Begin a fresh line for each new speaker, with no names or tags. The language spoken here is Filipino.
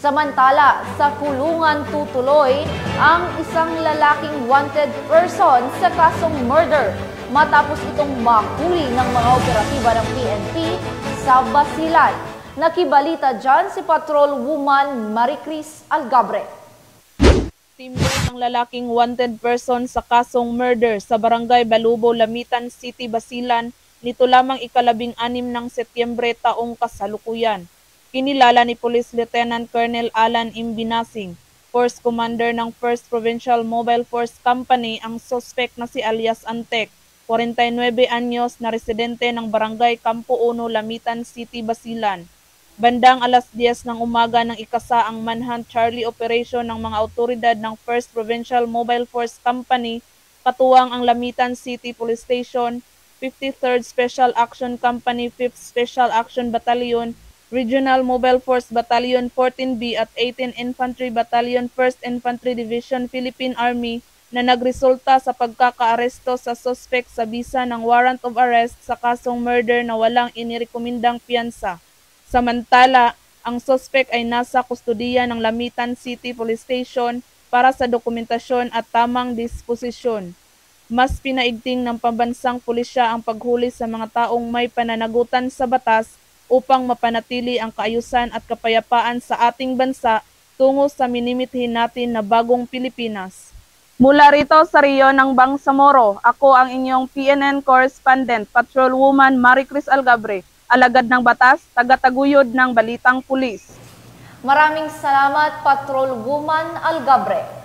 Samantala, sa kulungan tutuloy ang isang lalaking wanted person sa kasong murder matapos itong mahuli ng mga operatiba ng PNP sa Basilan. Nakibalita dyan si Patrol Woman Maricris Algabre.
Timbre ng lalaking wanted person sa kasong murder sa Barangay Balubo, Lamitan City, Basilan nito lamang ika-16 ng Setyembre taong kasalukuyan. Kinilala ni Police Lieutenant Colonel Alan Imbinasing, Force Commander ng 1st Provincial Mobile Force Company, ang suspect na si alias Antek, 49 anyos na residente ng Barangay Campo 1, Lamitan City, Basilan. Bandang alas 10 ng umaga ng ikasa ang Manhunt Charlie operation ng mga otoridad ng 1st Provincial Mobile Force Company, katuwang ang Lamitan City Police Station, 53rd Special Action Company, 5th Special Action Battalion, Regional Mobile Force Battalion 14B at 18 Infantry Battalion 1st Infantry Division Philippine Army na nagresulta sa pagkakaaresto sa suspect sa bisa ng warrant of arrest sa kasong murder na walang inirekomendang piyansa. Samantala, ang suspect ay nasa kustudiya ng Lamitan City Police Station para sa dokumentasyon at tamang disposisyon. Mas pinaigting ng pambansang pulisya ang paghuli sa mga taong may pananagutan sa batas upang mapanatili ang kaayusan at kapayapaan sa ating bansa tungo sa minimithin natin na bagong Pilipinas. Mula rito sa Rio ng Bangsamoro, ako ang inyong PNN correspondent, Patrol Woman Maricris Algabre, alagad ng batas, tagataguyod ng balitang pulis.
Maraming salamat, Patrol Woman Algabre.